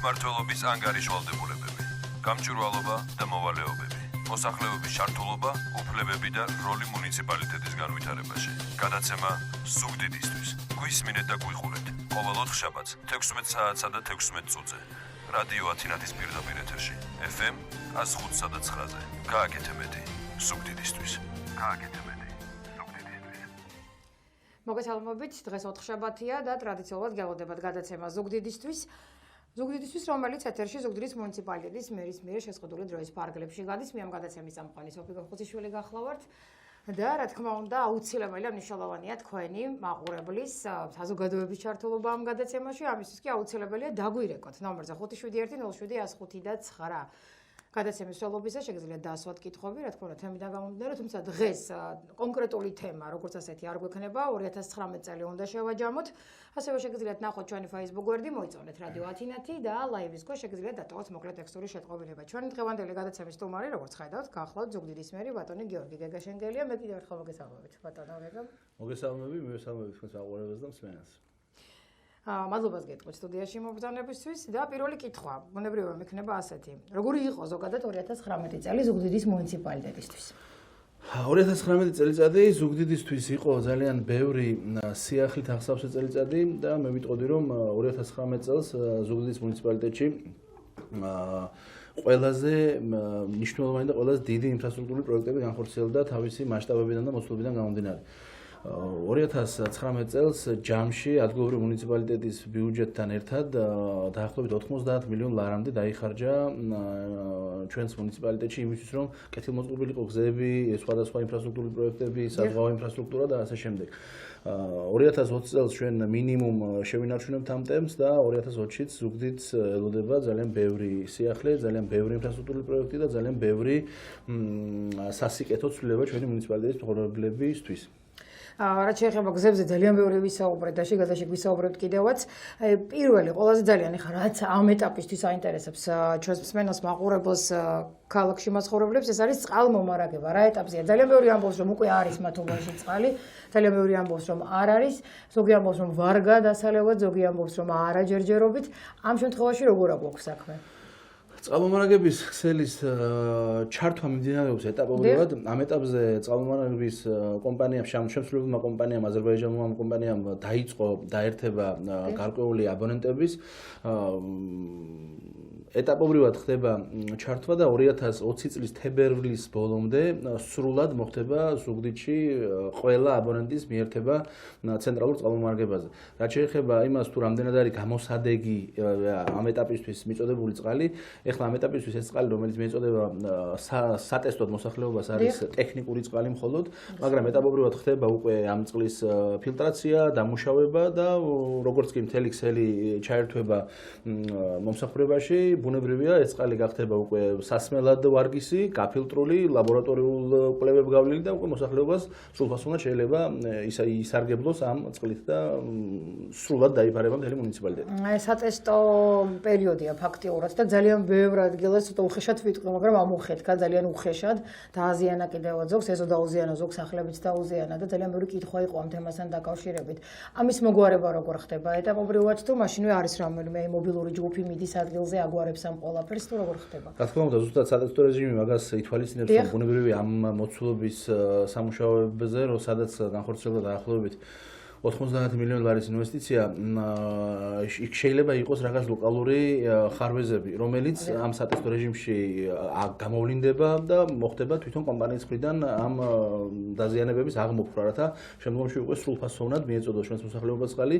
მმართველობის ანგარიშვალდებულებები, გამჭვირვალობა და მოვალეობები, მოსახლეობის ჩართულობა, უფლებები და როლი მუნიციპალიტეტის განვითარებაში. გადაცემა ზუგდიდისთვის. გვისმინეთ და გვიყურეთ. ყოველ ოთხშაბათს 16 საათსა და 16 წუთზე. რადიო ათინათის პირდაპირ ეთერში. FM 105-სა და 9-ზე. გააკეთებედი ზუგდიდისთვის. გააკეთებედი ზუგდიდისთვის. მოგესალმებით, დღეს ოთხშაბათია და ტრადიციულად გელოდებათ გადაცემა ზუგდიდისთვის. ზუგდიდისთვის, რომელიც ეთერში ზუგდიდის მუნიციპალიტეტის მერის მიერ შეზღუდული დროის ფარგლებში გადის. მე ამ გადაცემის წამყვანი სოფი გახუციშვილი გახლავართ და რა თქმა უნდა, აუცილებელია მნიშვნელოვანია თქვენი მაყურებლის საზოგადოების ჩართულობა ამ გადაცემაში. ამისთვის კი აუცილებელია დაგვირეკოთ ნომერზე 5710707 გადაცემის სოლობისა შეგიძლიათ დაასვათ კითხვები, რა თქმა უნდა, თემიდან გამომდინარე, თუმცა დღეს კონკრეტული თემა, როგორც ასეთი არ გვექნება, 2019 წელი უნდა შევაჯამოთ. ასევე შეგიძლიათ ნახოთ ჩვენი ფეისბუქ გვერდი, მოიწონეთ რადიო ათინათი და ლაივის ქვეშ შეგიძლიათ დატოვოთ მოკლე ტექსტური შეტყობინება. ჩვენი დღევანდელი გადაცემის სტუმარი, როგორც ხედავთ, გახლავთ ზუგდიდის მერი ბატონი გიორგი შენგელია. მე კიდევ ერთხელ მოგესალმებით, ბატონო გეგა. მოგესალმები, მივესალმებით თქვენს აყურებელს და მსმენელს. მადლობას გეტყვით სტუდიაში მობრძანებისთვის და პირველი კითხვა, ბუნებრივია მექნება ასეთი. როგორი იყო ზოგადად 2019 წელი ზუგდიდის მუნიციპალიტეტისთვის? 2019 წელიწადი ზუგდიდისთვის იყო ძალიან ბევრი სიახლით აღსავსე წელიწადი და მე ვიტყოდი რომ 2019 წელს ზუგდიდის მუნიციპალიტეტში ყველაზე მნიშვნელოვანი და ყველაზე დიდი ინფრასტრუქტურული პროექტები განხორციელდა თავისი მასშტაბებიდან და მოცულობიდან გამომდინარე. 2019 წელს ჯამში ადგილობრივი მუნიციპალიტეტის ბიუჯეტთან ერთად დაახლოებით 90 მილიონ ლარამდე დაიხარჯა ჩვენს მუნიციპალიტეტში იმისთვის, რომ კეთილმოწყობილ იყო გზები, სხვადასხვა ინფრასტრუქტურული პროექტები, საზღვაო ინფრასტრუქტურა და ასე შემდეგ. 2020 წელს ჩვენ მინიმუმ შევინარჩუნებთ ამ ტემპს და 2020-შიც ზუგდიდს ელოდება ძალიან ბევრი სიახლე, ძალიან ბევრი ინფრასტრუქტურული პროექტი და ძალიან ბევრი სასიკეთო ცვლილება ჩვენი მუნიციპალიტეტის მცხოვრებლებისთვის. რაც შეეხება გზებზე ძალიან ბევრი ვისაუბრეთ და შეგადაში ვისაუბრებთ კიდევაც. პირველი ყველაზე ძალიან ხარ რაც ამ ეტაპისთვის აინტერესებს ჩვენს მსმენელს მაყურებელს ქალაქში მაცხოვრებლებს ეს არის წყალმომარაგება. რა ეტაპზეა? ძალიან ბევრი ამბობს რომ უკვე არის მათ უბანში წყალი, ძალიან ბევრი ამბობს რომ არ არის, ზოგი ამბობს რომ ვარ გადასალევად, ზოგი ამბობს რომ არა ჯერჯერობით. ამ შემთხვევაში როგორ აქვს საქმე? წყალმომარაგების ქსელის ჩართვა მიმდინარეობს ეტაპობრივად. ამ ეტაპზე წყალმომარაგების კომპანიამ, შემსრულებელმა კომპანიამ, აზერბაიჯანულმა კომპანიამ დაიწყო დაერთება გარკვეული აბონენტების. ეტაპობრივად ხდება ჩართვა და 2020 წლის თებერვლის ბოლომდე სრულად მოხდება ზუგდიდში ყველა აბონენტის მიერთება ცენტრალურ წყალმომარაგებაზე. რაც შეეხება იმას, თუ რამდენად არის გამოსადეგი ამ ეტაპისთვის მიწოდებული წყალი, ეხლა ამ ეტაპისთვის ეს წყალი, რომელიც მიეწოდება სატესტოდ მოსახლეობას, არის ტექნიკური წყალი მხოლოდ, მაგრამ ეტაპობრივად ხდება უკვე ამ წყლის ფილტრაცია, დამუშავება და როგორც კი მთელი ქსელი ჩაერთვება მომსახურებაში, ბუნებრივია ეს წყალი გახდება უკვე სასმელად ვარგისი, გაფილტრული, ლაბორატორიულ კვლევებ გავლილი და უკვე მოსახლეობას სრულფასოვნად შეიძლება ისარგებლოს ამ წყლით და სრულად დაიფარება მთელი მუნიციპალიტეტი. სატესტო პერიოდია ფაქტიურად და ძალიან ბევრ ადგილას ცოტა უხეშად ვიტყვი, მაგრამ ამუხეთქა ძალიან უხეშად დააზიანა კიდევაც ზოგს, ეზო დაუზიანა ზოგს ახლებიც დაუზიანა და ძალიან ბევრი კითხვა იყო ამ თემასთან დაკავშირებით. ამის მოგვარება როგორ ხდება? ეტაპობრივად თუ მაშინვე არის რომელიმე მობილური ჯგუფი მიდის ადგილზე აგვარებს ამ ყველაფერს თუ როგორ ხდება? რა თქმა უნდა, ზუსტად სატესტო რეჟიმი მაგას ითვალისწინებს, რომ ბუნებრივია ამ მოცულობის სამუშაოებზე, რომ სადაც განხორციელდა დაახლოებით 90 მილიონ ლარის ინვესტიცია, იქ შეიძლება იყოს რაღაც ლოკალური ხარვეზები, რომელიც ამ სატესტო რეჟიმში გამოვლინდება და მოხდება თვითონ კომპანიის მხრიდან ამ დაზიანებების აღმოფხვრა, რათა შემდგომში უკვე სრულფასოვნად მიეწოდოს ჩვენს მოსახლეობას წყალი.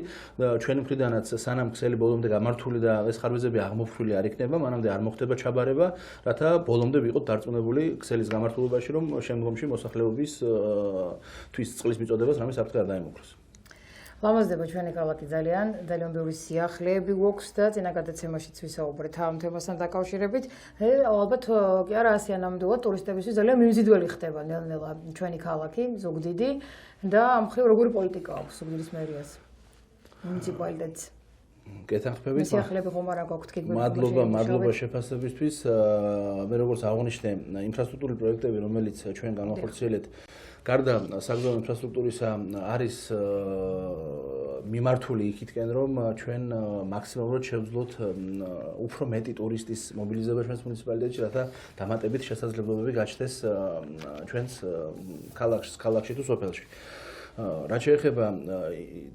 ჩვენი მხრიდანაც სანამ ქსელი ბოლომდე გამართული და ეს ხარვეზები აღმოფხვრილი არ იქნება, მანამდე არ მოხდება ჩაბარება, რათა ბოლომდე ვიყოთ დარწმუნებული ქსელის გამართულობაში, რომ შემდგომში მოსახლეობის თვის წყლის მიწოდებას რამე საფრთხე არ დაემუქროს. ლამაზდება ჩვენი ქალაქი ძალიან ბევრი სიახლეები გვაქვს და წინა გადაცემაშიც ვისაუბრეთ ამ თემასთან დაკავშირებით. ალბათ კი არა ასე ნამდვილად ტურისტებისთვის ძალიან მიმზიდველი ხდება ნელ-ნელა ჩვენი ქალაქი ზუგდიდი და ამ მხრივ როგორი პოლიტიკა აქვს ზუგდიდის მერიას, მუნიციპალიტეტს? გეთანხმებით. სიახლეები ხომ არა გაქვთ კიდევ. მადლობა შეფასებისთვის. მე როგორც აღნიშნე, ინფრასტრუქტურული პროექტები, რომელიც ჩვენ განვახორციელეთ, გარდა საგზაო ინფრასტრუქტურისა არის მიმართული იქითკენ, რომ ჩვენ მაქსიმალურად შევძლოთ უფრო მეტი ტურისტის მობილიზება ჩვენს მუნიციპალიტეტში, რათა დამატებით შესაძლებლობები გაჩნდეს ჩვენს ქალაქში თუ სოფელში. რაც შეეხება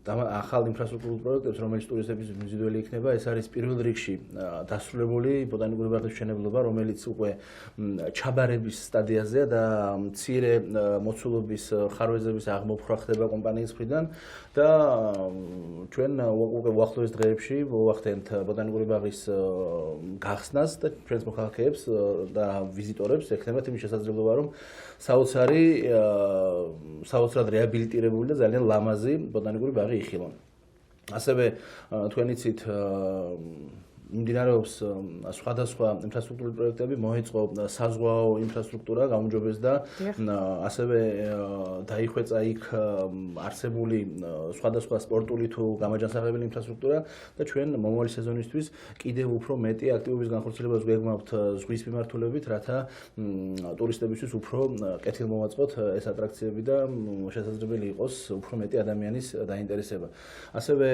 ახალ ინფრასტრუქტურულ პროექტებს, რომელიც ტურისტების მიზიდველი იქნება, ეს არის პირველ რიგში დასრულებული ბოტანიკური ბაღის მშენებლობა, რომელიც უკვე ჩაბარების სტადიაზეა და მცირე მოცულობის ხარვეზების აღმოფხვრა ხდება კომპანიის მხრიდან და ჩვენ უკვე უახლოეს დღეებში ვუახდენთ ბოტანიკური ბაღის გახსნას და ჩვენს მოქალაქეებს და ვიზიტორებს ექნებათ იმის შესაძლებლობა, რომ საოცრად რეაბილიტირებული და ძალიან ლამაზი ბოტანიკური ბაღი იხილონ. ასევე თქვენ იცით მიმდინარეობს სხვადასხვა ინფრასტრუქტურული პროექტები, მოეწყო საზღვაო ინფრასტრუქტურა, გაუმჯობესდა, ასევე დაიხვეწა იქ არსებული სხვადასხვა სპორტული თუ გამაჯანსაღებელი ინფრასტრუქტურა და ჩვენ მომავალი სეზონისთვის კიდევ უფრო მეტი აქტივობის განხორციელებას გვეგმავთ ზღვის მიმართულებით, რათა ტურისტებისთვის უფრო კეთილმოვაწყოთ ეს ატრაქციები და შესაძლებელი იყოს უფრო მეტი ადამიანის დაინტერესება. ასევე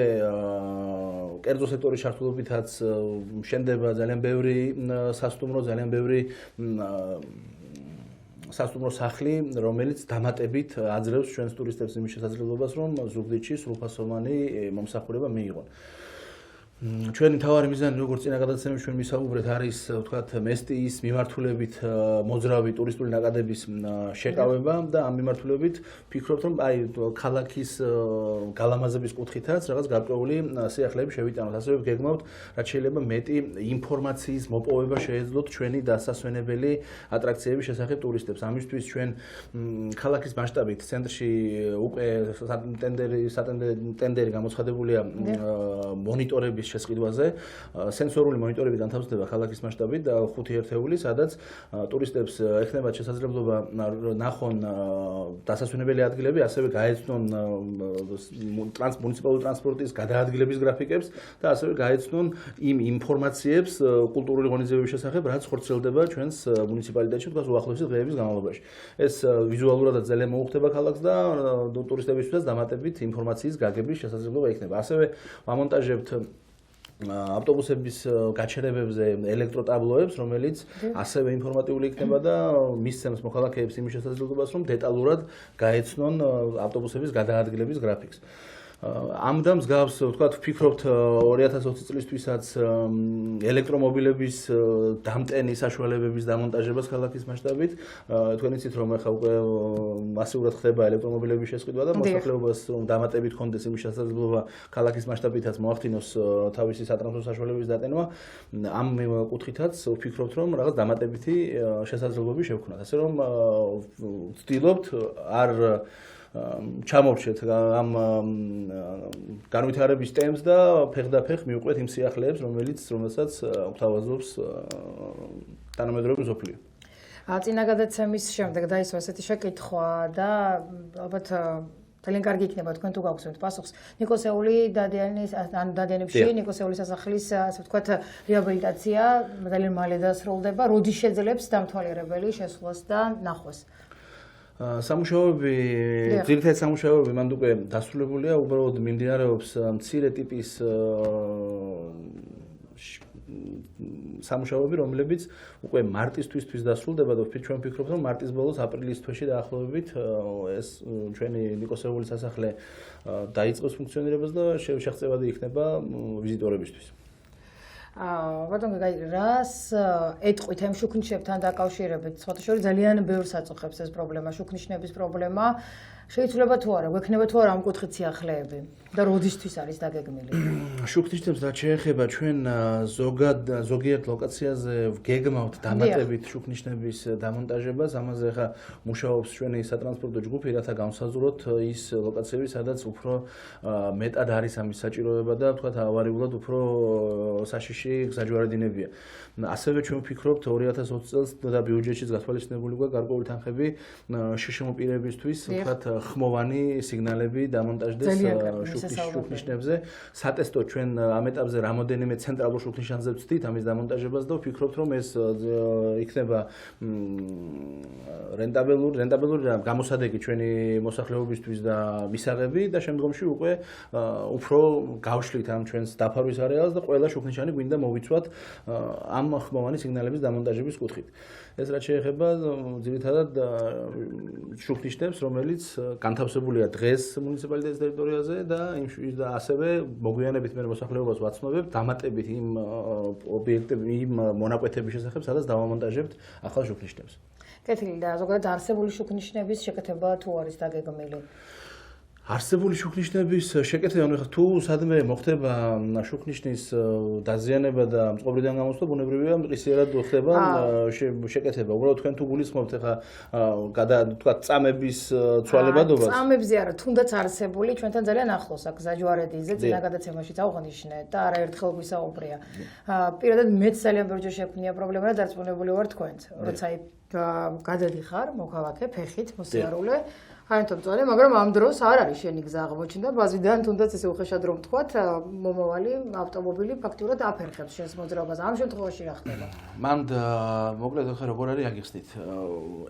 კერძო სექტორის ჩართულობითაც შენდება ძალიან ბევრი სასტუმრო, ძალიან ბევრი სასტუმრო სახლი, რომელიც დამატებით აძლევს ჩვენს ტურისტებს იმის შესაძლებლობას, რომ ზუგდიდში სრულფასოვანი მომსახურება მიიღონ. ჩვენი მთავარი მიზანი, როგორც წინა გადაცემებში ჩვენ ვისაუბრეთ, არის ვთქვათ მესტიის მიმართულებით მოძრავი ტურისტული ნაკადების შეკავება და ამ მიმართულებით ვფიქრობთ, რომ აი ქალაქის გალამაზების კუთხითაც რაღაც გარკვეული სიახლეები შევიტანოთ. ასევე ვგეგმავთ, რაც შეიძლება მეტი ინფორმაციის მოპოვება შეეძლოთ ჩვენი დასასვენებელი ატრაქციების შესახებ ტურისტებს. ამისთვის ჩვენ ქალაქის მასშტაბით ცენტრში უკვე ტენდერი გამოცხადებულია მონიტორების შესყიდვაზე. სენსორული მონიტორები განთავსდება ქალაქის მასშტაბით და 5 ერთეული, სადაც ტურისტებს ექნებათ შესაძლებლობა ნახონ დასასვენებელი ადგილები, ასევე გაეცნონ მუნიციპალური ტრანსპორტის გადაადგილების გრაფიკებს და ასევე გაეცნონ იმ ინფორმაციებს კულტურული ღონისძიებების შესახებ, რაც ხორციელდება ჩვენს მუნიციპალიტეტში თქვა უახლოესი დღეების განმავლობაში. ეს ვიზუალურადაც ძალიან მოუხდება ქალაქს და ტურისტებისთვისაც დამატებით ინფორმაციის გაგების შესაძლებლობა იქნება. ასევე ვამონტაჟებთ ავტობუსების გაჩერებებზე ელექტროტაბლოებს, რომელიც ასევე ინფორმატიული იქნება და მისცემს მოქალაქეებს იმის შესაძლებლობას, რომ დეტალურად გაეცნონ ავტობუსების გადაადგილების გრაფიკს. ამ და მსგავს, ვთქვათ, ვფიქრობთ 2020 წლისთვისაც ელექტრომობილების დამტენის საშუალებების დამონტაჟებას ქალაქის მასშტაბით. თქვენ იცით, რომ ახლა უკვე მასიურად ხდება ელექტრომობილების შესყიდვა და მოსახლეობას დამატებით ჰქონდეს იმის შესაძლებლობა ქალაქის მასშტაბითაც მოახდინოს თავისი სატრანსპორტო საშუალებების დატენვა. ამ კუთხითაც ვფიქრობთ, რომ რაღაც დამატებითი შესაძლებლობები შევქმნათ. ასე რომ ვცდილობთ არ ჩამორჩეთ ამ განვითარების ტემპს და ფეხდაფეხ მივყვეთ იმ სიახლეებს, რომელსაც გვთავაზობს თანამედროვე მსოფლიო. წინა გადაცემის შემდეგ დაისვა ესეთი შეკითხვა და ალბათ ძალიან კარგი იქნება თქვენ თუ გაგვცემთ პასუხს. ნიკოსეული დადიანებში, ნიკოსეული სასახლის, ასე ვთქვათ, რეაბილიტაცია ძალიან მალე დასრულდება. როდის შეძლებს დამთვალიერებელი შესვლას და ნახვას? სამუშაოები, ძირითადად სამუშაოები მანდ უკვე დასრულებულია, უბრალოდ მიმდინარეობს მცირე ტიპის სამუშაოები, რომლებიც უკვე მარტისთვის დასრულდება და ჩვენ ვფიქრობთ, რომ მარტის ბოლოს აპრილის თვეში დაახლოებით ეს ჩვენი ნიკოსეული სასახლე დაიწყოს ფუნქციონირებას და შეღწევადი იქნება ვიზიტორებისთვის. ბატონო, რას ეტყვით ამ შუქნიშნებთან დაკავშირებით? სხვათა შორის ძალიან ბევრს აწუხებს ეს პრობლემა, შუქნიშნების პრობლემა. შეიძლება თუ არა, გვექნება თუ არა ამ კუთხით სიახლეები და როდისთვის არის დაგეგმილი? შუქნიშნებს რაც შეეხება ჩვენ ზოგიერთ ლოკაციაზე ვგეგმავთ დამატებით შუქნიშნების დამონტაჟებას, ამაზე ახლა მუშაობს ჩვენი სატრანსპორტო ჯგუფი, რათა განსაზღვროთ ის ლოკაციები, სადაც უფრო მეტად არის ამის საჭიროება და თქვათ ავარიულად უფრო საშიში გზაჯვარედინებია. ასევე ჩვენ ვფიქრობთ 2020 წელს და ბიუჯეტშიც გათვალისწინებული გვაქვს გარკვეული თანხები შშმ პირებისთვის, თქვათ ხმოვანი სიგნალები დამონტაჟდეს შუქნიშნებზე. სატესტო ჩვენ ამ ეტაპზე რამოდენიმე ცენტრალურ შუქნიშნებზე ვცდით ამის დამონტაჟებას და ვფიქრობთ, რომ ეს იქნება რენტაბელური გამოსადეგი ჩვენი მოსახლეობისთვის და მისაღები და შემდგომში უკვე უფრო გავშლით ამ ჩვენს დაფარვის არეალს და ყველა შუქნიშანი გვინდა მოვიცვათ ამ ხმოვანი სიგნალების დამონტაჟების კუთხით. ეს რაც შეეხება ძირითადად შუქნიშნებს, რომელიც განთავსებულია დღეს მუნიციპალიტეტის ტერიტორიაზე და ასევე მოგვიანებით მე მოსახლეობას ვაცნობებ დამატებით იმ ობიექტების, იმ მონაკვეთების შესახებ, სადაც დავამონტაჟებთ ახალ შუქნიშნებს. კეთილი და ზოგადად არსებული შუქნიშნების შეკეთება თუ არის დაგეგმილი? არსებული შუქნიშნების შეკეთება, თუ სადმე მოხდება შუქნიშნის დაზიანება და მწყობრიდან გამოსვლა, ბუნებრივია მყისიერად ხდება შეკეთება. უბრალოდ თქვენ თუ გულისხმობთ თქვა წამების ცვალებადობას. წამებზე არა, თუნდაც არსებული, ჩვენთან ძალიან ახლოს აქ ზაჯვარედინზე წინა გადაცემაშიც აღვნიშნე და არაერთხელ გვისაუბრია. პირადად მეც ძალიან ბევრჯერ შექმნია პრობლემა და დარწმუნებული ვარ თქვენც. როცა გადადიხარ მოქალაქე ფეხით მოსიარულე აერთო მწვანე, მაგრამ ამ დროს არ არის შენი გზა აღმოჩნდა ბაზიდან, თუნდაც ესე უხეშად რომ ვთქვათ, მომავალი ავტომობილი ფაქტურად აფერხებს შენს მოძრაობას. ამ შემთხვევაში რა ხდება? მანდ მოკლედ ხა როგორ არის აგიხსნით.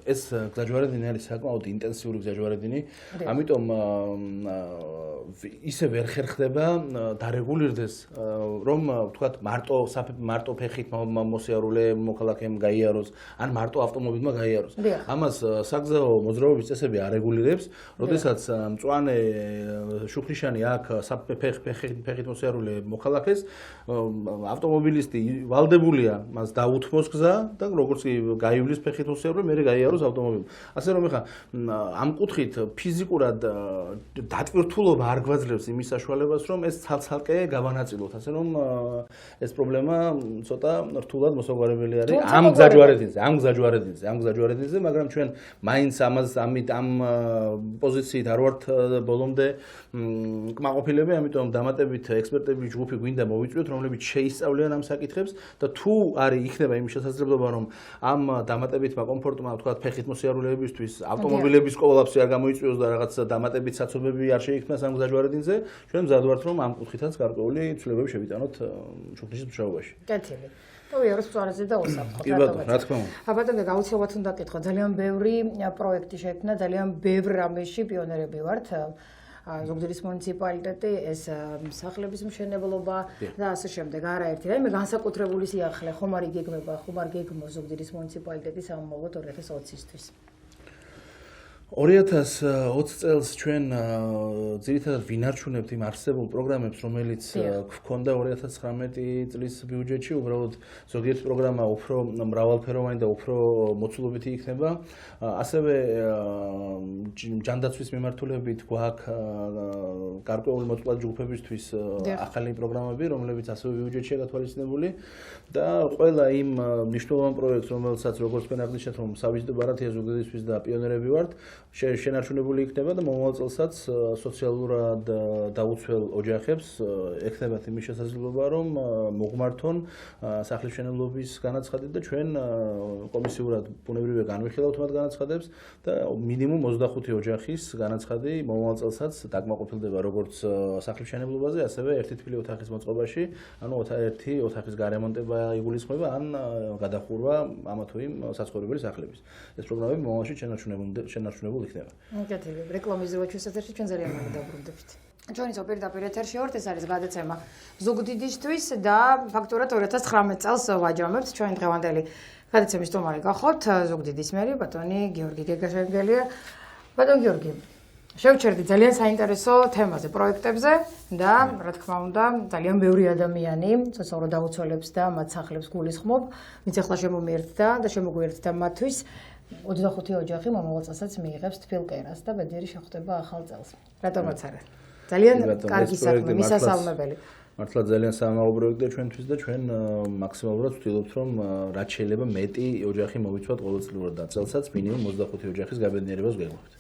ეს გზაჯვარედინი არის საკმაოდ ინტენსიური გზაჯვარედინი, ამიტომ ისე ვერ ხერხდება დარეგულირდეს, რომ ვთქვათ მარტო ფეხით მოსიარულე მოქალაქემ გაიაროს, ან მარტო ავტომობილმა გაიაროს. ამას საგზაო მოძრაობის წესები არეგულირებს. როდესაც მწვანე შუქნიშანი აქვს ფეხით მოსიარულე მოქალაქეს, ავტომობილისტი ვალდებულია მას დაუთმოს გზა და როგორც კი გაივლის ფეხით მოსიარულე, მერე გაიაროს ავტომობილი. ასე რომ ეხა ამ კუთხით ფიზიკურად დატვირთულობა არ გვაძლევს იმის საშუალებას, რომ ეს ცალ-ცალკე გავანაწილოთ. ასე რომ ეს პრობლემა ცოტა რთულად მოსაგვარებელი არის ამ გზაჯვარედინზე, მაგრამ ჩვენ მაინც ამ პოზიციით არ ვართ ბოლომდე კმაყოფილები, ამიტომ დამატებით ექსპერტების ჯგუფი გვინდა მოვიწვიოთ, რომლებიც შეისწავლიან ამ საკითხებს და თუ არის იქნება იმის შესაძლებლობა, რომ ამ დამატებითმა კომფორტმა, თქვათ, ფეხით მოსიარულეებისთვის ავტომობილების კოლაფსი არ გამოიწვიოს და რაღაც დამატებით საცობები არ შეიქმნას ამ გზაჯვარედინზე, ჩვენ მზად ვართ, რომ ამ კუთხითაც გარკვეული ცვლილებები შევიტანოთ შუქნიშნის მუშაობაში. კეთილი. და ვიაროს მწვანეზე და უსაფრთხო. კი ბატონო, რა თქმა უნდა. ბატონო, გაუცილებლად უნდა გკითხო, ძალიან ბევრი პროექტი შექმნა, ძალიან ბევრ რამეში პიონერები ვართ. ზუგდიდის მუნიციპალიტეტი, ეს სახლების მშენებლობა და ასე შემდეგ. არაერთი რაიმე განსაკუთრებული სიახლე ხომ არ იგეგმება, ხომ არ გეგმოს ზუგდიდის მუნიციპალიტეტის სამომავლოდ 2020-თვის. 2020 წელს ჩვენ ძირითადად ვინარჩუნებთ იმ არსებულ პროგრამებს, რომელიც გვქონდა 2019 წლის ბიუჯეტში, უბრალოდ ზოგიერთი პროგრამა უფრო მრავალფეროვანი და უფრო მოცულობითი იქნება. ასევე ჯანდაცვის მიმართულებით გვაქვს გარკვეული მოწყვლადი ჯგუფებისთვის ახალი პროგრამები, რომლებიც ასევე ბიუჯეტშია გათვალისწინებული და ყველა იმ მნიშვნელოვან პროექტს, რომელსაც როგორც თქვენ აღნიშნეთ, რომ სავიზიტო ბარათია ზუგდიდისთვის და პიონერები ვართ, შენარჩუნებული იქნება და მომავალ წელსაც სოციალურად დაუცველ ოჯახებს ექნებათ იმის შესაძლებლობა, რომ მოღმართონ სახლის მშენებლობის განაცხადით და ჩვენ კომისიურად ბუნებრივია განვიხილავთ მათ განაცხადებს და მინიმუმ 25 ოჯახის განაცხადი მომავალ წელსაც დაკმაყოფილდება როგორც სახლის მშენებლობაზე, ასევე ერთი თბილი ოთახის მოწყობაში, ანუ ერთი ოთახის გარემონტება იგულისხმება ან გადახურვა ამა თუ იმ საცხოვრებელი სახლების. ეს პროგრამები მომავალში შენარჩუნებული იქნება. კეთილი. რეკლამის ზრუჩის ეთერში ჩვენ ძალიან მაგ დაბრუნდებით. ჩვენი პირდაპირ ეთერში ვართ, ეს არის გადაცემა ზუგდიდისთვის და ფაქტურად 2019 წელს ვაჯამებთ ჩვენ დღევანდელი გადაცემის სტუმარი გახოთ ზუგდიდის მერი ბატონი გიორგი შენგელია. ბატონ გიორგი, შევჩერდი ძალიან საინტერესო თემაზე, პროექტებზე და რა თქმა უნდა, ძალიან ბევრი ადამიანი სოციალურ დაუცველებს და მათ სახლებს გულისხმობ, ვინც ახლა შემომიერთდა და შემოგვიერთდა მათთვის 25 ოჯახი მომავალ წელსაც მიიღებს თბილ კერას და ბედნიერი შეხვდება ახალ წელს. რატომაც არა. ძალიან კარგი საქმე, მისასალმებელი. მართლა ძალიან სამაო პროექტია ჩვენთვის და ჩვენ მაქსიმალურად ვთქვით, რომ რაც შეიძლება მეტი ოჯახი მოვიცვათ ყოველწლიურად და წელსაც მინიმუმ 25 ოჯახის გაბედნიერებას გვეღოთ.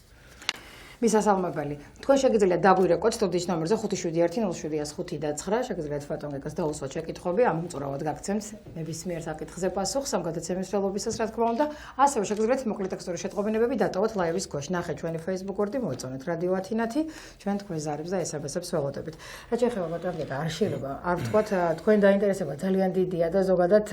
მისასალმებელი. თქვენ შეგიძლიათ დაგვირეკოთ სტუდიის ნომერზე 571070509 შეგიძლიათ ფოტონგეკას დაუსვათ შეკითხვები, ამომწურავად გაგცემთ ნებისმიერ საკითხზე პასუხს ამ გადაცემის მსვლელობისას, რა თქმა უნდა. ასევე შეგიძლიათ მოკლე ტექსტური შეტყობინებები დატოვოთ ლაივის ქვეშ. ნახეთ ჩვენი Facebook გვერდი, მოეწონეთ რადიო ათინათი, ჩვენ თქვენ ზარებს და SMS-ებს ველოდებით. რა შეიძლება ბატონგეკა, არ შეიძლება, არ ვთქვათ, თქვენ დაინტერესება ძალიან დიდია და ზოგადად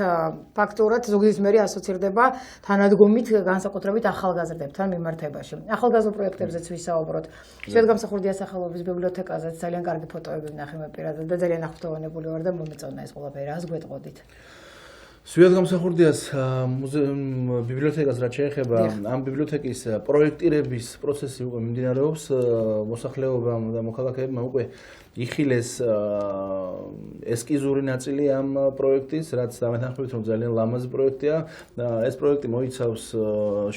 ფაქტურად ზუგდიდის მერი ასოცირდება თანადგომით განსაკუთრებით ახალგაზრდებთან მიმართებაში. ახალგაზრდულ პროექტებზეც ვისაუბროთ. შვედგამსახურდია სახელობის ბიბლიოთეკაზეც ძალიან კარგი ფოტოები ვნახე მე პირადად და ძალიან აღფრთოვანებული ვარ და მომეწონა ეს ყველაფერი. რას გვეტყოდით? შვედგამსახურდიას ბიბლიოთეკას რაც შეეხება, ამ ბიბლიოთეკის პროექტირების პროცესი უკვე მიმდინარეობს, მოსახლეობამ და მოქალაქეებმა უკვე იხილეს ესკიზური ნაწილი ამ პროექტის, რაც დამეთანხმებით რომ ძალიან ლამაზი პროექტია. ეს პროექტი მოიცავს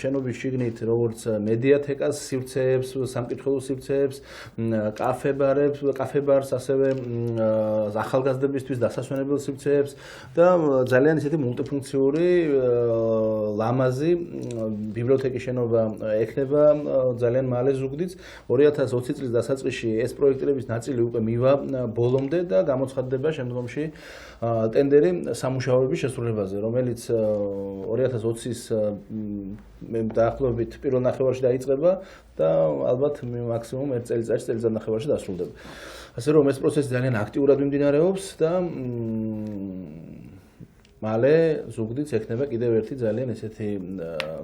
შენობის შიგნით როგორც მედიათეკას სივრცეებს, სამკითხველო სივრცეებს, კაფე-ბარს, ასევე ახალგაზრდებისთვის დასასვენებელ სივრცეებს და ძალიან ისეთი მულტიფუნქციური ლამაზი ბიბლიოთეკის შენობა ექნება ძალიან მალე ზუგდიდს. 2020 წლის დასაწყისში ეს პროექტირების ნაწილი უკვე მივა ბოლომდე და გამოცხადდება შემდგომში ტენდერი სამუშაოების შესრულებაზე, რომელიც 2020-ის დაახლოებით პირველ ნახევარში დაიწყება და ალბათ მაქსიმუმ 1 წელიწადში, წელიწად ნახევარში დასრულდება. ასე რომ ეს პროცესი ძალიან აქტიურად მიმდინარეობს და მალე ზუგდიდს ექნება კიდევ ერთი ძალიან ესეთი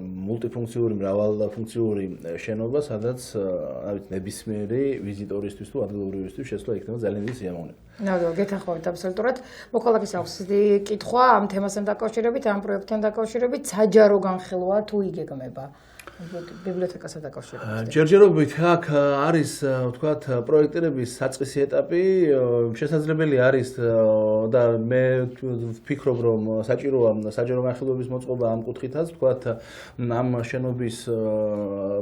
მულტიფუნქციური, მრავალფუნქციური შენობა, სადაც ნებისმიერი ვიზიტორისთვის თუ ადგილობრივისთვის შესვლა იქნება ძალიან დიდი სიამოვნება. ნამდვილად გეთანხმებით აბსოლუტურად. მოქალაქის აქვს კითხვა ამ თემასთან დაკავშირებით, ამ პროექტთან დაკავშირებით, საჯარო განხილვა თუ იგეგმება ბიბლიოთეკასთან დაკავშირებით. ჯერჯერობით აქ არის, ვთქვათ, პროექტირების საწყისი ეტაპი, შესაძლებელი არის და მე ვფიქრობ, რომ საჭიროა საჯარო განხილვების მოწყობა ამ კუთხითაც, ვთქვათ, ამ შენობის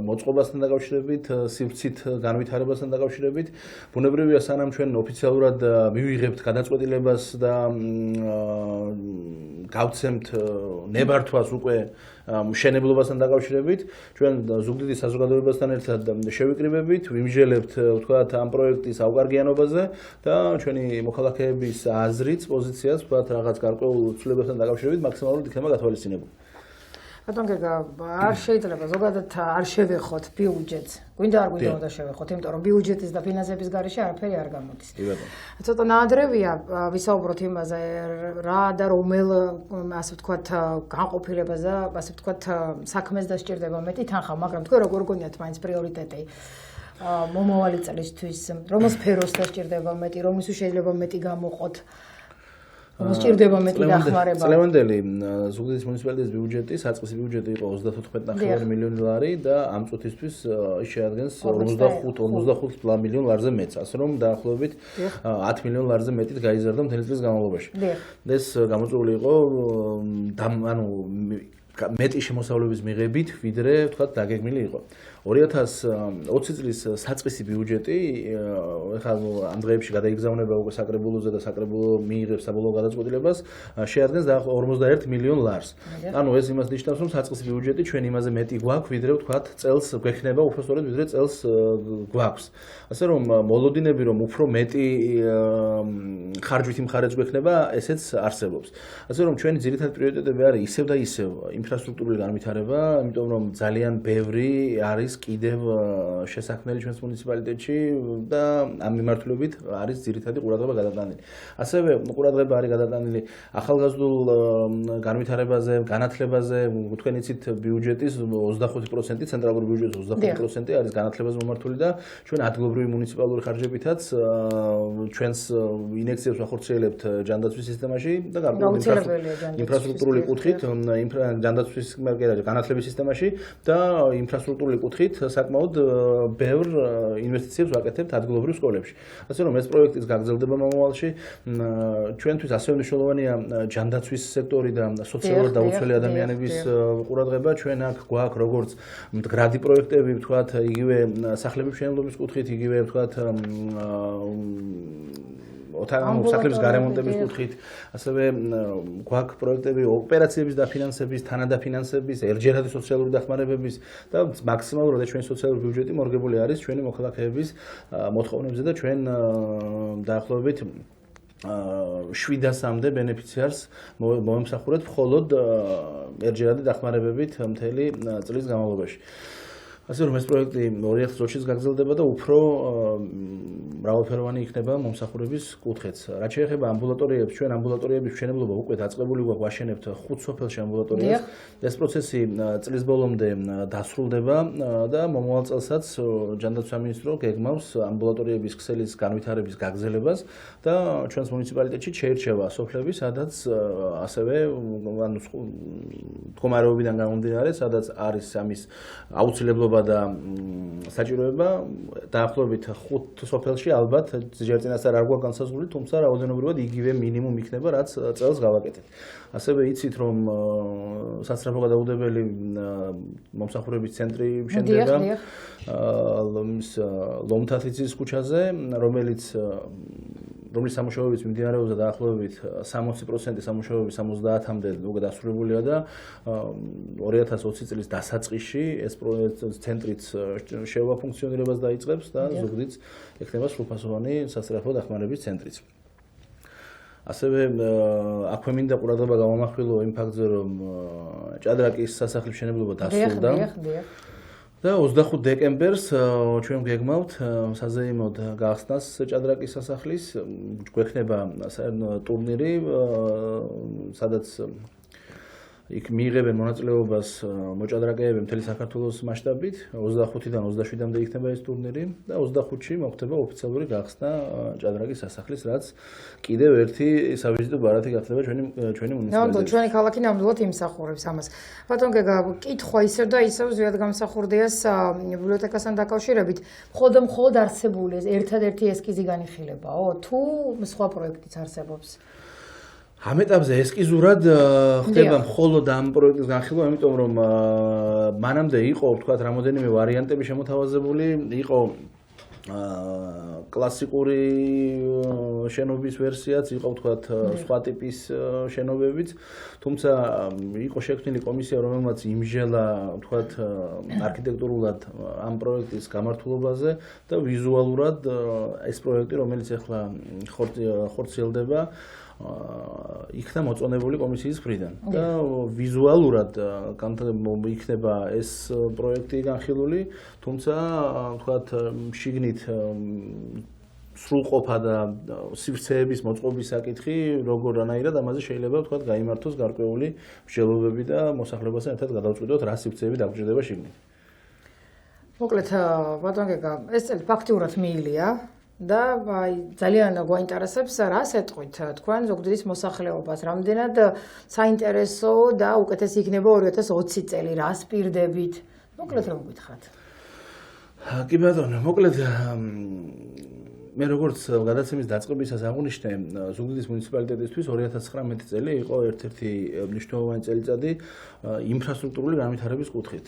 მოწყობასთან დაკავშირებით, სივრცით განვითარებასთან დაკავშირებით. ბუნებრივია, სანამ ჩვენ ოფიციალურად მივიღებთ გადაწყვეტილებას და გავცემთ ნებართვას უკვე მშენებლობასთან დაკავშირებით, ჩვენ ზუგდიდის საზოგადოებასთან ერთად შევიკრიბებით, ვიმსჯელებთ, ვთქვათ, ამ პროექტის ავკარგიანობაზე და ჩვენი მოქალაქეების აზრიც, პოზიციაც, ვთქვათ, რაღაც გარკვეულ ცვლილებებთან დაკავშირებით მაქსიმალურად იქნება გათვალისწინებული. ბატონგეკა, არ შეიძლება ზოგადად არ შევეხოთ ბიუჯეტს. გვინდა არ გვინდა უნდა შევეხოთ, იმიტომ რომ ბიუჯეტის და ფინანსების გარეშე არაფერი არ გამოდის. ცოტა ნაადრევია ვისაუბროთ იმაზე, რა და რომელ, ასე ვთქვათ, განყოფილებას და ასე ვთქვათ, საქმეს დასჭირდება მეტი თანხა, მაგრამ თქვენ როგორ გონიათ მაინც პრიორიტეტი მომავალი წლისთვის, რომელ სფეროს დასჭირდება მეტი, რომლის შეიძლება მეტი გამოყოთ? მოსჭირდება მეტი დახმარება. წლევანდელი ზუგდიდის მუნიციპალიტეტის ბიუჯეტი, საწყისი ბიუჯეტი იყო 34.9 მილიონი ლარი და ამ წუთისთვის შეადგენს 45 მილიონ ლარზე მეტს, ასე რომ დაახლოებით 10 მილიონ ლარზე მეტით გაიზარდა მთელი წლის განმავლობაში. ეს გამოწვეული იყო ანუ მეტი შემოსავლების მიღებით, ვიდრე ვთქვათ დაგეგმილი იყო. 2020 წლის საწყისი ბიუჯეტი ეხლა ამ დღეებში გადაიგზავნება უკვე საკრებულოზე და საკრებულო მიიღებს საბოლოო გადაწყვეტილებას, შეადგენს დაახლოებით 41 მილიონ ლარს. ანუ ეს იმას ნიშნავს, რომ საწყისი ბიუჯეტი ჩვენ იმაზე მეტი გვაქვს, ვიდრე ვთქვათ წელს გვექნება, უფრო სწორედ ვიდრე წელს გვაქვს. ასე რომ მოლოდინები რომ უფრო მეტი ხარჯვითი მხარეც გვექნება, ესეც არსებობს. ასე რომ ჩვენი ძირითადი პრიორიტეტები არის ისევ და ისევ ინფრასტრუქტურული განვითარება, იმიტომ რომ ძალიან ბევრი არის კიდევ შესაქმნელი ჩვენს მუნიციპალიტეტში და ამ მიმართულებით არის ძირითადი ყურადღება გადატანილი. ასევე ყურადღება არის გადატანილი ახალგაზრდულ განვითარებაზე, განათლებაზე, თქვენ იცით ბიუჯეტის 25%, ცენტრალური ბიუჯეტის 25% არის განათლებაზე მომართული და ჩვენ ადგილობრივი მუნიციპალური ხარჯებითაც ჩვენს ინექციებს ვახორციელებთ ჯანდაცვის სისტემაში და ინფრასტრუქტურული კუთხით, ჯანდაცვის განათლების სისტემაში და ინფრასტრუქტურული კუთხით საკმაოდ ბევრ ინვესტიციებს ვაკეთებთ ადგილობრივ სკოლებში. ასე რომ ეს პროექტიც გაგრძელდება მომავალში. ჩვენთვის ასევე მნიშვნელოვანია ჯანდაცვის სექტორი და სოციალურად დაუცველი ადამიანების ყურადღება. ჩვენ აქ გვაქვს როგორც მდგრადი პროექტები, ვთქვათ, იგივე სახლების მშენებლობის კუთხით, იგივე ვთქვათ სახლების გარემონტების კუთხით, ასევე გვაქვს პროექტები ოპერაციების დაფინანსების, თანადაფინანსების, ერთჯერადი სოციალური დახმარებების და მაქსიმალურად ჩვენი სოციალური ბიუჯეტი მორგებული არის ჩვენი მოქალაქეების მოთხოვნებზე და ჩვენ დაახლოებით 700-მდე ბენეფიციარს მოემსახურეთ მხოლოდ ერთჯერადი დახმარებებით მთელი წლის განმავლობაში. ასე რომ ეს პროექტი 2020-ში გაგრძელდება და უფრო მრავალფეროვანი იქნება მომსახურების კუთხეც. რაც შეეხება ამბულატორიებს, ჩვენ ამბულატორიების მშენებლობა უკვე დაწყებული გვაქვს, ვაშენებთ 5 სოფელში ამბულატორიას. ეს პროცესი წლის ბოლომდე დასრულდება და მომავალ წელსაც ჯანდაცვის სამინისტრო გეგმავს ამბულატორიების ქსელის განვითარების გაგრძელებას და ჩვენს მუნიციპალიტეტში შეირჩევა სოფლები, სადაც ასევე მდგომარეობიდან გამომდინარე, სადაც არის ამის აუცილებლობა და საჭიროება დაახლოებით 5 სოფელში ალბათ ჯერ წინასწარ არ გვაქვს განსაზღვრული, თუმცა რაოდენობრივად იგივე მინიმუმ იქნება, რაც წელს გავაკეთეთ. ასევე იცით, რომ სასწრაფო გადაუდებელი მომსახურების ცენტრი შენდება ლომთათიძის ქუჩაზე, რომელიც სამუშაოებიც მიმდინარეობს და დაახლოებით 60% სამუშაოების 70-მდე უკვე დასრულებულია და 2020 წლის დასაწყისში ეს ცენტრიც შევა ფუნქციონირებას დაიწყებს და ზუგდიდს ექნება სრულფასოვანი სასწრაფო დახმარების ცენტრიც. ასევე აქვე მინდა ყურადღება გამომახვილო იმ ფაქტზე, რომ ჭადრაკის სასახლის მშენებლობა დასრულდა. და 25 დეკემბერს ჩვენ გეგმავთ საზეიმოდ გახსნას ჭადრაკის სასახლის, გვექნება ტურნირი, სადაც იქ მიიღებენ მონაწილეობას მოჭადრაკეები მთელი საქართველოს მასშტაბით. 25-დან 27-მდე იქნება ეს ტურნირი და 25-ში მოხდება ოფიციალური გახსნა ჭადრაკის სასახლის, რაც კიდევ ერთი სავიზიტო ბარათი გახდება ჩვენი მუნიციპალიტეტში. ჩვენი ქალაქი ნამდვილად იმსახურებს ამას. ბატონ გეგა, კითხვა ისევ და ისევ ზუსტად გამსახურდიას ბიბლიოთეკასთან დაკავშირებით, მხოლოდ არსებული ერთადერთი ესკიზი განიხილებაო, თუ სხვა პროექტიც არსებობს? ამ ეტაპზე ესკიზურად ხდება მხოლოდ ამ პროექტის განხილვა, იმიტომ რომ მანამდე იყო, ვთქვათ, რამოდენიმე ვარიანტები შემოთავაზებული, იყო კლასიკური შენობის ვერსიაც, იყო, ვთქვათ, სხვა ტიპის შენობებიც, თუმცა იყო შექმნილი კომისია, რომელმაც იმჟელა, ვთქვათ, არქიტექტურულად ამ პროექტის გამართულობაზე და ვიზუალურად ეს პროექტი, რომელიც ახლა ხორციელდება, იქნა მოწონებული კომისიის მხრიდან და ვიზუალურად იქნება ეს პროექტი განხილული, თუმცა ვთქვათ, შიგნით სრულყოფა და სივრცეების მოწყობის საკითხი როგორანაირად ამაზე შეიძლება ვთქვათ გაიმართოს გარკვეული მსჯელობები და მოსახლებასთან ერთად გადავწყვიტოთ რა სივრცეები დაგჭირდება შიგნით. მოკლედ ბატონ გეგა, ეს წელი ფაქტიურად მიილია და ძალიან გვაინტერესებს რა ეთყვით თქვენ ზუგდიდის მოსახლეობას, რამდენად საინტერესო და უკეთესი იქნება 2020 წელი, რას პირდებით? მოკლედ რომ გითხრათ. კი ბატონო, მოკლედ მე როგორც გადაცემის დაწყებისას აღვნიშნე, ზუგდიდის მუნიციპალიტეტისთვის 2019 წელი იყო ერთ-ერთი მნიშვნელოვანი წელიწადი ინფრასტრუქტურული განვითარების კუთხით.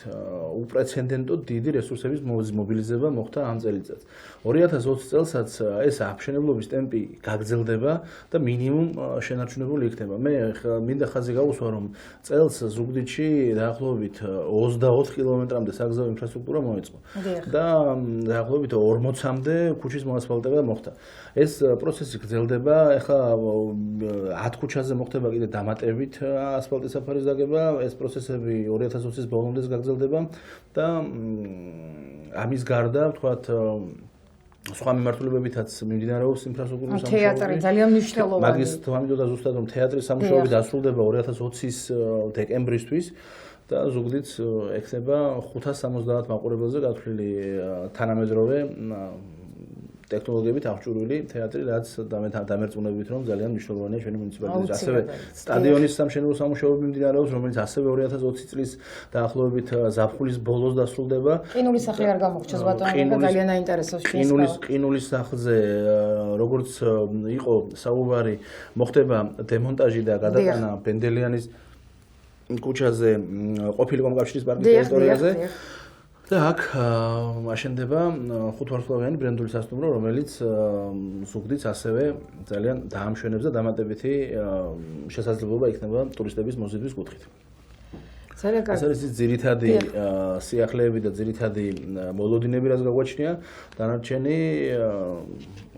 უპრეცედენტოდ დიდი რესურსების მობილიზება მოხდა ამ წელიწადს. 2020 წელსაც ეს აღმშენებლობის ტემპი გაგრძელდება და მინიმუმ შენარჩუნებული იქნება. მე მინდა ხაზი გავუსვა, რომ წელს ზუგდიდში დაახლოებით 24 კილომეტრამდე საგზაო ინფრასტრუქტურა მოეწყო და დაახლოებით 40-მდე ქუჩის მოასფალტება მოხდა. ეს პროცესი გრძელდება. ეხლა 10 ქუჩაზე მოხდება კიდე დამატებით ასფალტის საფარის დაგება. ეს პროცესები 2020-ის ბოლომდე გაგრძელდება და ამის გარდა, ვთქვათ, სხვა მიმართულებებითაც მიმდინარეობს ინფრასტრუქტურის სამუშაოები. თეატრი ძალიან მნიშვნელოვანია. მაგის თვამიდოდა ზუსტად, რომ თეატრის სამუშაოები დასრულდება 2020-ის დეკემბრისთვის და ზუგდიდს ექნება 570 მაყურებელზე გათვლილი თანამედროვე ტექნოლოგიებით აღჭურვილი თეატრი, რაც დამერწმუნებით, რომ ძალიან მნიშვნელოვანია ჩვენი მუნიციპალიტეტში. ასევე სტადიონის სამშენებლო სამუშაოები მიმდინარეობს, რომელიც ასევე 2020 წლის დაახლოებით ზაფხულის ბოლოს დასრულდება. ყინულის სახლი არ გამოგვჭირს ბატონო, ძალიან აინტერესებს ყინულის სახლზე, როგორც იყო საუბარი, მოხდება დემონტაჟი და გადატანა ბენდელიანის ქუჩაზე ყოფილი კომკავშირის პარკის ტერიტორიაზე. და აქ აშენდება ხუთვარსკვლავიანი ბრენდული სასტუმრო, რომელიც ზუგდიდს ასევე ძალიან დაამშვენებს და დამატებითი შესაძლებლობა იქნება ტურისტების მოზიდვის კუთხით. ძალიან კარგი. ეს არის ძირითადი სიახლეები და ძირითადი მოლოდინები, რაც გაგვაჩნია. დანარჩენი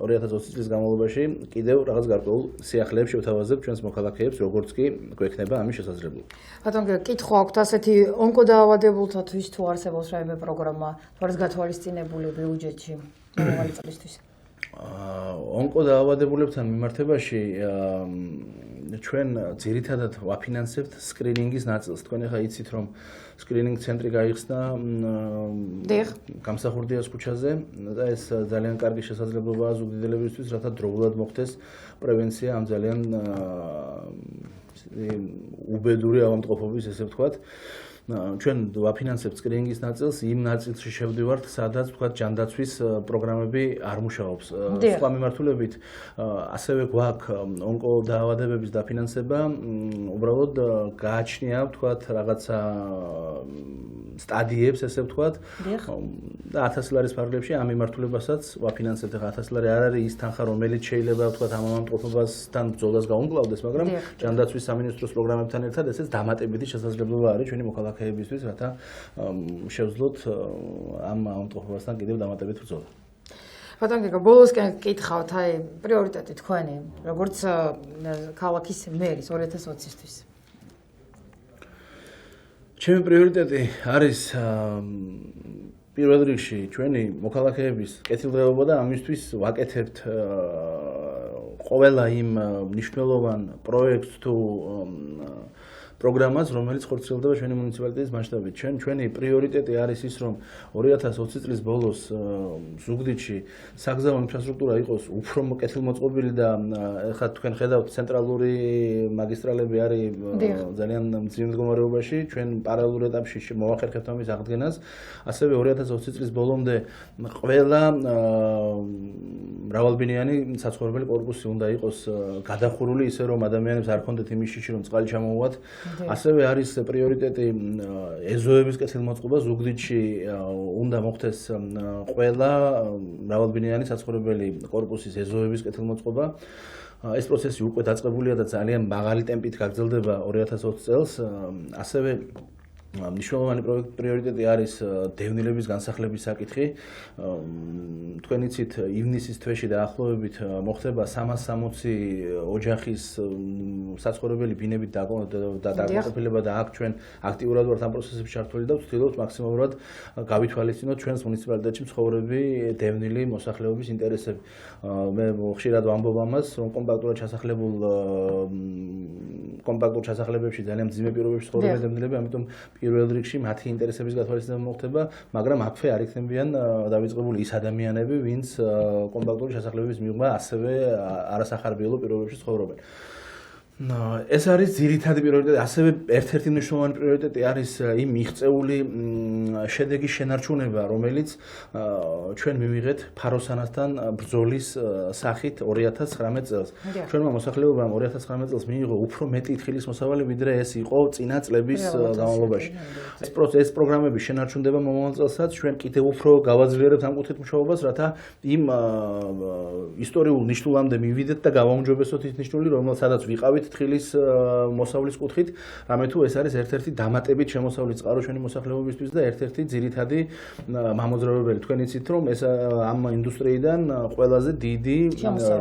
2020 წლის განმავლობაში კიდევ რაღაც გარკვეულ სიახლეებს შევთავაზებ ჩვენს მოქალაქეებს, როგორც კი გვექნება ამის შესაძლებლობა. ბატონო, კითხვა აქვთ ასეთი ონკოდაავადებულთათვის თუ არსებობს რაიმე პროგრამა, თუ არის გათვალისწინებული ბიუჯეტში მომავალი წლისთვის? ონკოდაავადებულებთან მიმართებაში ჩვენ ძირითადად ვაფინანსებთ სკრინინგის ნაწილს. თქვენ ახლა იცით, რომ სკრინინგ ცენტრი გაიხსნა გამსახურდიას ქუჩაზე და ეს ძალიან კარგი შესაძლებლობაა ზუგდიდებისთვის, რათა დროულად მოხდეს პრევენცია ამ ძალიან უბედური ავადმყოფობის, ესე ვთქვათ. ჩვენ ვაფინანსებთ სკრინინგის ნაწილს, იმ ნაწილში შევდივართ, სადაც თქვა ჯანდაცვის პროგრამები არ მუშაობს. სხვა მიმართულებით ასევე გვაქვს ონკოდაავადებების დაფინანსება, უბრალოდ გააჩნია, თქვა, რაღაცა სტადიებს, ესე ვთქვათ. და 1000 ლარის ფარგლებში ამ მიმართულებასაც ვაფინანსებთ. ახლა 1000 ლარი არ არის ის თანხა, რომელიც შეიძლება, თქვა, ამ ავადმყოფობასთან ბრძოლას გაუმკლავდეს, მაგრამ ჯანდაცვის სამინისტროს პროგრამებთან ერთად ესეც დამატებითი შესაძლებლობა არის ჩვენი მოქალაქეებისთვის, რათა შევძლოთ ამ ავადმყოფობასთან კიდევ დამატებით ბრძოლა. ბატონო, ბოლოსკენ გკითხავთ, აი, პრიორიტეტი თქვენი, როგორც ქალაქის მერის 2020-ისთვის. ჩემი პრიორიტეტი არის პირველ რიგში ჩვენი მოქალაქეების კეთილდღეობა და ამისთვის ვაკეთებთ ყველა იმ მნიშვნელოვან პროექტს თუ პროგრამას, რომელიც ხორციელდება ჩვენი მუნიციპალიტეტის მასშტაბით. ჩვენი პრიორიტეტი არის ის, რომ 2020 წლის ბოლოს ზუგდიდში საგზაო ინფრასტრუქტურა იყოს უფრო კეთილმოწყობილი და ახლა თქვენ ხედავთ ცენტრალური მაგისტრალები არის ძალიან მძიმე მდგომარეობაში. ჩვენ პარალელურ ეტაპში მოვახერხებთ ამის აღდგენას. ასევე 2020 წლის ბოლომდე ყველა მრავალბინიანი საცხოვრებელი კორპუსი უნდა იყოს გადახურული, ისე რომ ადამიანებს არ ქონდეთ იმის შიში, რომ წყალი ჩამოუვათ. ასევე არის პრიორიტეტი ეზოების კეთილმოწყობა. ზუგდიდში უნდა მოხდეს ყველა მრავალბინიანი საცხოვრებელი კორპუსის ეზოების კეთილმოწყობა. ეს პროცესი უკვე დაწყებულია და ძალიან მაღალი ტემპით გაგრძელდება 2020 წელს. ასევე მნიშვნელოვანი პრიორიტეტი არის დევნილების განსახლების საკითხი. თქვენ იცით, ივნისის თვეში დაახლოებით მოხდება 360 ოჯახის საცხოვრებელი ბინებით დაკმაყოფილება და აქ ჩვენ აქტიურად ვართ ამ პროცესებში ჩართული და ვცდილობთ მაქსიმალურად გავითვალისწინოთ ჩვენს მუნიციპალიტეტში მცხოვრები დევნილი მოსახლეობის ინტერესები. მე ხშირად ვამბობ ამას, რომ კომპაქტურ ჩასახლებებში ძალიან მძიმე პირობებში ცხოვრობენ დევნილები, ამიტომ პირველ რიგში მათი ინტერესების გათვალისწინება მოხდება, მაგრამ აქვე არ იქნებიან დავიწყებული ის ადამიანები, ვინც კომპაქტური ჩასახლებების მიღმა ასევე არასახარბიელო პირობებში ცხოვრობენ. ეს არის ძირითადი პრიორიტეტი. ასევე ერთ-ერთი მნიშვნელოვანი პრიორიტეტი არის იმ მიღწეული შედეგის შენარჩუნება, რომელიც ჩვენ მივიღეთ ფაროსანასთან ბრძოლის სახით 2019 წელს. ჩვენმა მოსახლეობამ 2019 წელს მიიღო უფრო მეტი თხილის მოსავალი, ვიდრე ეს იყო წინა წლების განმავლობაში. ეს პროგრამები შენარჩუნდება მომავალ წელსაც. ჩვენ კიდევ უფრო გავაძლიერებთ ამ კუთხით მუშაობას, რათა იმ ისტორიულ ნიშნულამდე მივიდეთ და გავაუმჯობესოთ ის ნიშნული, რომელსაც ვიყავით თხილის მოსავლის კუთხით, რამე თუ ეს არის ერთ-ერთი დამატებით შემოსავლის წყარო ჩვენი მოსახლეობისთვის და ერთ-ერთი ძირითადი მამოძრავებელი. თქვენ იცით, რომ ეს ამ ინდუსტრიიდან ყველაზე დიდი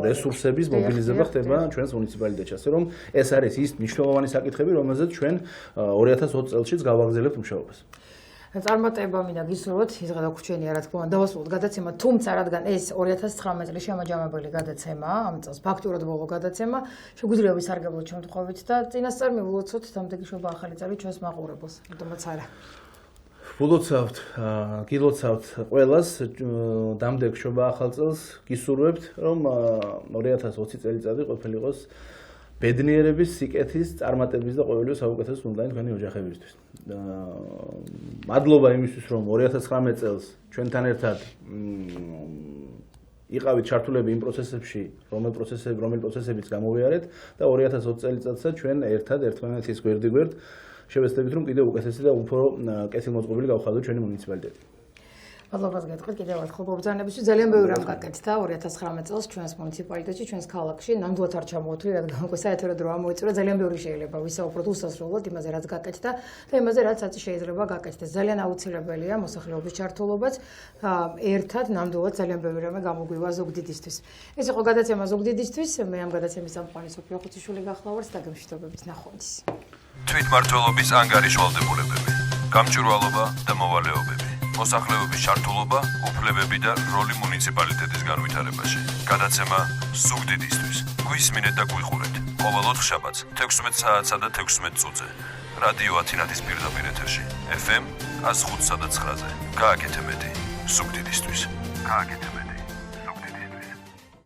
რესურსების მობილიზება ხდება ჩვენს მუნიციპალიტეტში. ასე რომ ეს არის ის მნიშვნელოვანი საკითხები, რომელზეც ჩვენ 2020 წელშიც გავაგრძელებთ მუშაობას. წარმატება მინდა გისურვოთ, ის გადაგვრჩენია, რა თქმა უნდა, დავასრულოთ გადაცემა, თუმცა რადგან ეს 2019 წლის შემაჯამებელი გადაცემა, ამ წელს ფაქტურად ბოლო გადაცემა, შეგვიძლია ვისარგებლოთ შემთხვევით და წინასწარ მივულოცოთ დამდეგიშობა ახალი წელი ჩვენს მაყურებელს. რატომაც არა. ვილოცავთ, გილოცავთ ყველას დამდეგ შობა ახალ წელს, გისურვებთ, რომ 2020 წელიწადი ყოფილიყოს ბედნიერების, სიკეთის, წარმატების და ყოველივე საუკეთესოს უნდაინ თქვენი ოჯახებისთვის. მადლობა იმისთვის, რომ 2019 წელს ჩვენთან ერთად იყავით ჩართულები იმ პროცესებში, რომელ პროცესებიც გამოვიარეთ და 2020 წელიწადსაც ჩვენ ერთად ერთმანეთის გვერდ შევეცდებით რომ კიდევ უკეთესი და უფრო კეთილმოწყობილი გავხადოთ ჩვენი მუნიციპალიტეტი. მადლობას გეტყვით კიდევ ერთხელ მობრძანებისთვის. ძალიან ბევრი რამ გაკეთდა 2019 წელს ჩვენს მუნიციპალიტეტში, ჩვენს ქალაქში. ნამდვილად არ ჩამოვთვლი, რადგან უკვე საეთერო დრო ამოიწურა. ძალიან ბევრი შეიძლება ვისაუბროთ უსასრულოდ იმაზე, რაც გაკეთდა და იმაზე, რაც აწი შეიძლება გაკეთდეს. ძალიან აუცილებელია მოსახლეობის ჩართულობაც. ერთად ნამდვილად ძალიან ბევრი რამე გამოგვივა ზუგდიდისთვის. ეს იყო გადაცემა ზუგდიდისთვის. მე ამ გადაცემის წამყვანი სოფია ხუთიშვილი გახლავართ და გემშვიდობებით ნახვამდის. თვითმმართველობის ანგარიშვალდებულებები, გამჭვირვალობა და მოვალეობები. მოსახლეობის ჩართულობა, უფლებები და როლი მუნიციპალიტეტის განვითარებაში. გადაცემა ზუგდიდისთვის. გვისმინეთ და გვიყურეთ. ყოველ ოთხშაბათს 16 საათსა და 16 წუთზე. რადიო ათინათის პირდაპირ ეთერში. FM 105.9-ზე. გააკეთე მეტი. ზუგდიდისთვის. გააკეთე მეტი.